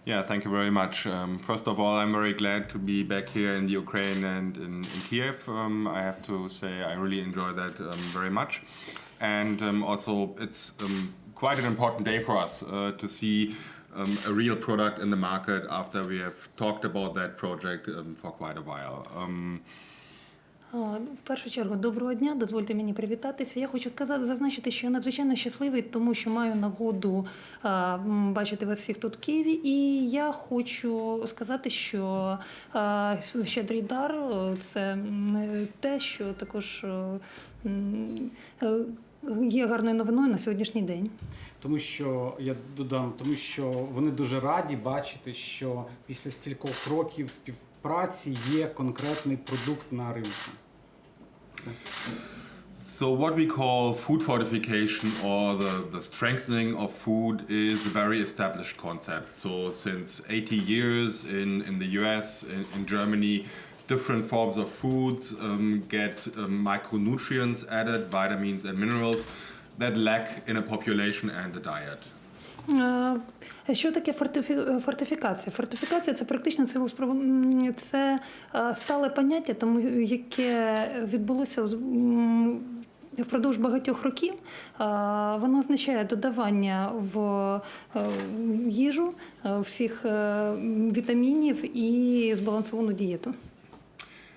Yeah, thank you very much. First of all, I'm very glad to be back here in the Ukraine and in Kiev. I have to say I really enjoy that very much. And also it's quite an important day for us to see a real product in the market after we have talked about that project for quite a while. В першу чергу, доброго дня, дозвольте мені привітатися. Я хочу зазначити, що я надзвичайно щасливий, тому що маю нагоду бачити вас всіх тут в Києві. І я хочу сказати, що щедрий дар – це те, що також є гарною новиною на сьогоднішній день. Тому що, я додам, тому що вони дуже раді бачити, що після стількох років співпраці є конкретний продукт на ринку. So what we call food fortification or the strengthening of food is a very established concept. So since 80 years in the US, in Germany, different forms of foods get micronutrients added, vitamins and minerals that lack in a population and a diet. Що таке фортифікація? Фортифікація – це практично це стале поняття, тому яке відбулося впродовж багатьох років. Воно означає додавання в їжу всіх вітамінів і збалансовану дієту.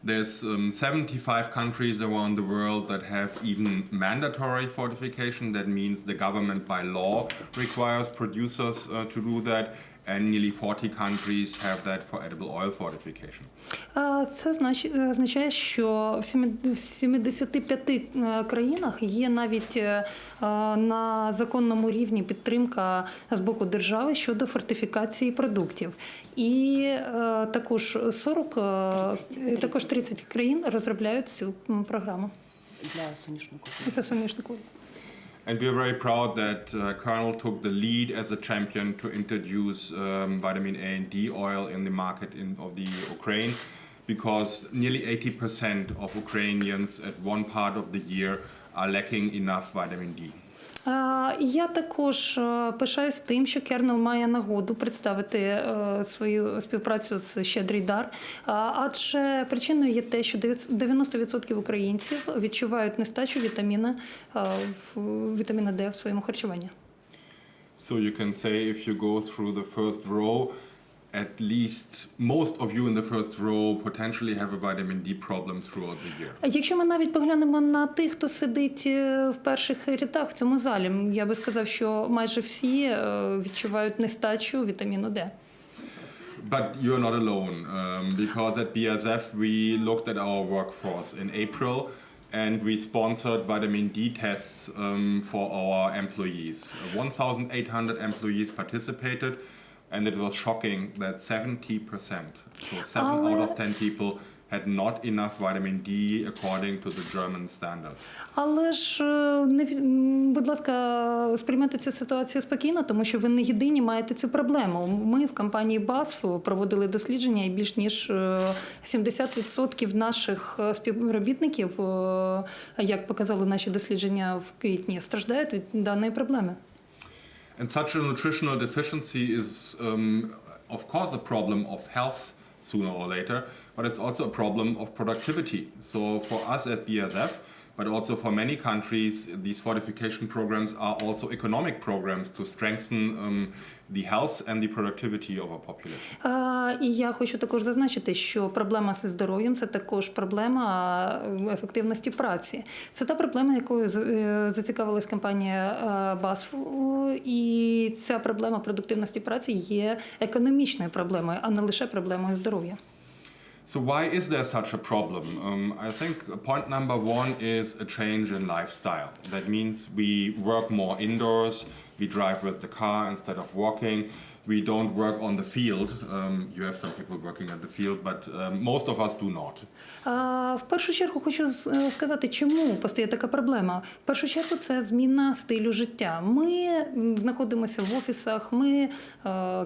There's 75 countries around the world that have even mandatory fortification. That means the government by law requires producers to do that. And nearly 40 countries have that for edible oil fortification. Це означає, що в 75 країнах є навіть на законному рівні підтримка з боку держави щодо фортифікації продуктів. І також 30 країн розробляють цю програму. Для соняшникової. Це соняшникової. And we are very proud that Colonel took the lead as a champion to introduce vitamin A and D oil in the market of the Ukraine, because nearly 80% of Ukrainians at one part of the year are lacking enough vitamin D. Я також пишаюсь тим, що Кернел має нагоду представити свою співпрацю з «Щедрий дар», адже причиною є те, що 90% українців відчувають нестачу вітаміна Д в своєму харчуванні. So you can say if you go through the first row, at least most of you in the first row potentially have a vitamin D problem throughout the year. Якщо ми навіть поглянемо на тих, хто сидить в перших рядах в цьому залі, я би сказав, що майже всі відчувають нестачу вітаміну Д. But you're not alone, because at BASF we looked at our workforce in April and we sponsored vitamin D tests for our employees. 1,800 employees participated. And it was shocking that 70%, so 7 out of 10 people, had not enough vitamin D according to the German standards. Але ж, будь ласка, сприймайте цю ситуацію спокійно, тому що ви не єдині маєте цю проблему. Ми в компанії BASF проводили дослідження, і більш ніж 70% наших співробітників, як показали наші дослідження в квітні, страждають від даної проблеми. And such a nutritional deficiency is, of course, a problem of health sooner or later, but it's also a problem of productivity. So for us at BASF, but also for many countries, these fortification programs are also economic programs to strengthen the health and the productivity of our population. І я хочу також зазначити, що проблема зі здоров'ям – це також проблема ефективності праці. Це та проблема, якою зацікавилась компанія BASF, і ця проблема продуктивності праці є економічною проблемою, а не лише проблемою здоров'я. So why is there such a problem? I think point number one is a change in lifestyle. That means we work more indoors, we drive with the car instead of walking, we don't work on the field. You have some people working at the field, but most of us do not. В першу чергу хочу сказати, чому постає така проблема. В першу чергу це зміна стилю життя. Ми знаходимося в офісах, ми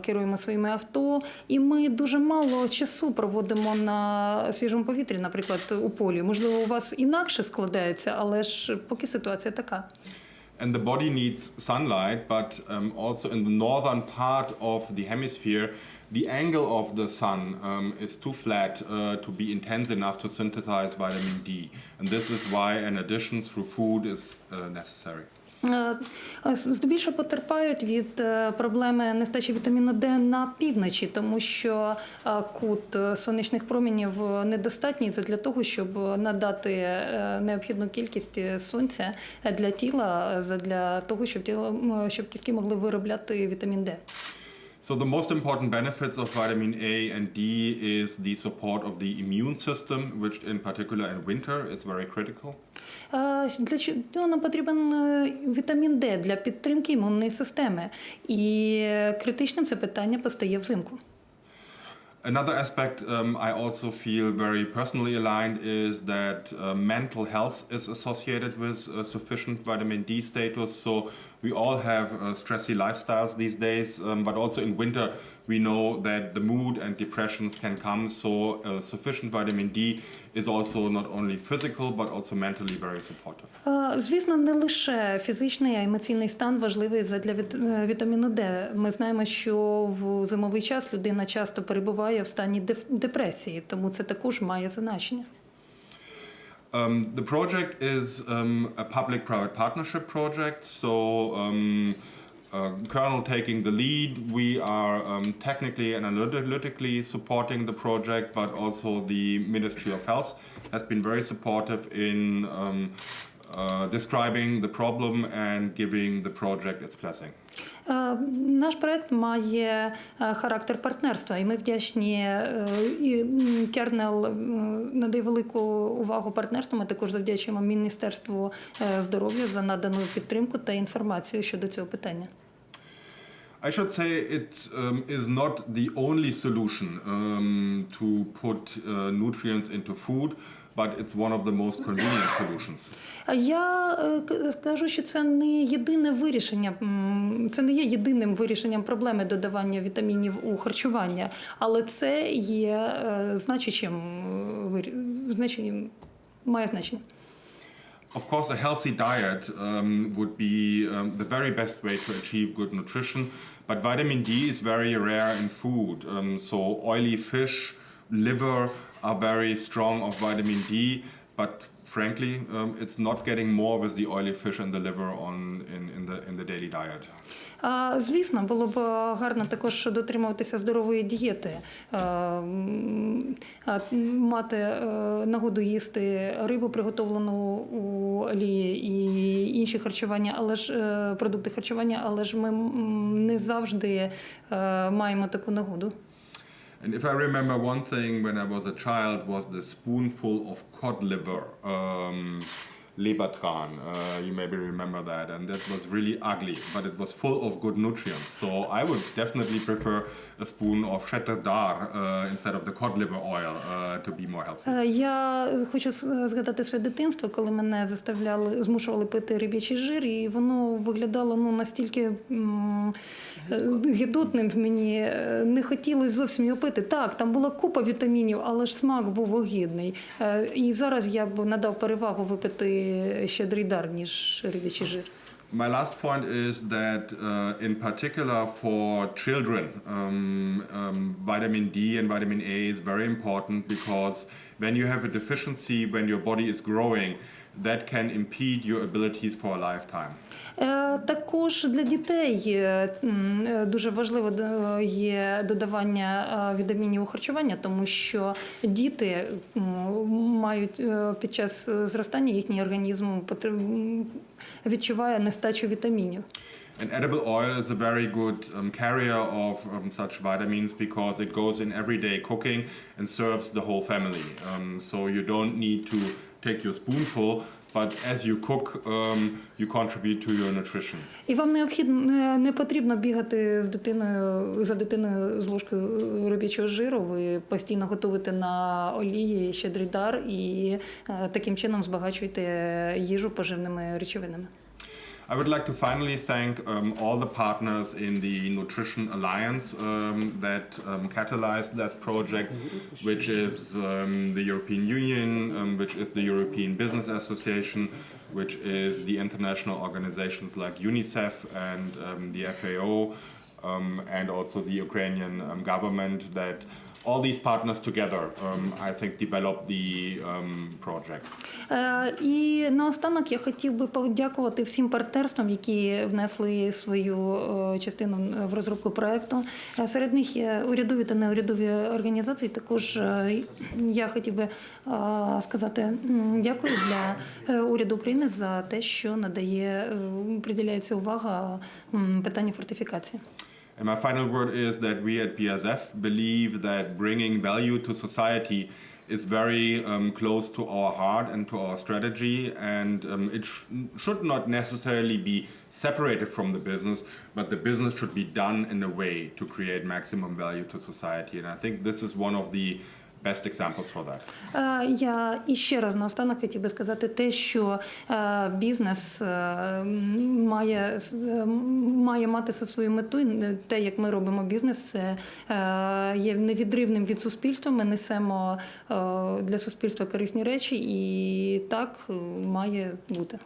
керуємо своїми авто, і ми дуже мало часу проводимо на свіжому повітрі, наприклад, у полі. Можливо, у вас інакше складається, але ж поки ситуація така. And the body needs sunlight, but also in the northern part of the hemisphere, the angle of the sun is too flat to be intense enough to synthesize vitamin D. And this is why an addition through food is necessary. Здебільшого потерпають від проблеми нестачі вітаміну Д на півночі, тому що кут сонячних промінів недостатній для того, щоб надати необхідну кількість сонця для тіла, для того, щоб кістки могли виробляти вітамін Д. So the most important benefits of vitamin A and D is the support of the immune system, which in particular in winter is very critical. Для чого нам потрібен вітамін Д? Для підтримки імунної системи. І критичним це питання постає взимку. Another aspect I also feel very personally aligned is that mental health is associated with sufficient vitamin D status. So we all have stressy lifestyles these days, but also in winter we know that the mood and depressions can come. So sufficient vitamin D is also not only physical but also mentally very supportive. Звісно, не лише фізичний, а й емоційний стан важливий для вітаміну Д. Ми знаємо, що в зимовий час людина часто перебуває в стані депресії, тому це також має значення. The project is a public-private partnership project, so Colonel taking the lead, we are technically and analytically supporting the project, but also the Ministry of Health has been very supportive in describing the problem and giving the project its blessing. Наш проект має характер партнерства, і ми вдячні, і Кернел надає велику увагу партнерству. Ми також завдячуємо Міністерству здоров'я за надану підтримку та інформацію щодо цього питання. I should say it is not the only solution to put nutrients into food, but it's one of the most convenient solutions. Я скажу, що це не єдине вирішення, це не є єдиним вирішенням проблеми додавання вітамінів у харчування, але це є має значення. Of course, a healthy diet would be the very best way to achieve good nutrition, but vitamin D is very rare in food. So oily fish, liver are very strong of vitamin D, but frankly, it's not getting more with the oily fish and the liver in the daily diet. Звісно, було б гарно також дотримуватися здорової дієти, мати нагоду їсти рибу, приготовлену у олії і інші харчування, продукти харчування, але ж ми не завжди маємо таку нагоду. And if I remember one thing when I was a child was the spoonful of cod liver, lebertran. You maybe remember that, and that was really ugly, but it was full of good nutrients. So I would definitely prefer a spoon of cheddar instead of the cod liver oil to be more healthy. Я хочу згадати своє дитинство, коли мене змушували пити риб'ячий жир, і воно виглядало настільки гидотним, мені не хотілося зовсім його пити. Так, там була купа вітамінів, але ж смак був огидний. І зараз я б надав перевагу випити щедрий дар, ніж риб'ячий жир. My last point is that in particular for children, vitamin D and vitamin A is very important because when you have a deficiency, when your body is growing, that can impede your abilities for a lifetime. Також для дітей дуже важливо є додавання вітамінів у харчування, тому що діти мають під час зростання, їхній організм відчуває нестачу вітамінів. And edible oil is a very good carrier of such vitamins because it goes in everyday cooking and serves the whole family. So you don't need to take your spoonful, but as you cook, you contribute to your nutrition. І вам не потрібно бігати за дитиною з ложкою риб'ячого жиру. Ви постійно готуєте на олії щедрий дар і таким чином збагачуєте їжу поживними речовинами. I would like to finally thank all the partners in the Nutrition Alliance that catalyzed that project, which is the European Union, which is the European Business Association, which is the international organizations like UNICEF and the FAO, and also the Ukrainian government, that all these partners together, I think, developed the project. І наостанок я хотів би подякувати всім партнерствам, які внесли свою частину в розробку проекту. Серед них є урядові та неурядові організації. Також я хотів би сказати дякую для уряду України за те, що приділяється увага питанню фортифікації. And my final word is that we at BASF believe that bringing value to society is very close to our heart and to our strategy, and it should not necessarily be separated from the business, but the business should be done in a way to create maximum value to society. And I think this is one of the best examples for that. Я іще раз наостанок хотів би сказати те, що бізнес має мати свою мету. Те, як ми робимо бізнес, це є невідривним від суспільства. Ми несемо для суспільства корисні речі, і так має бути.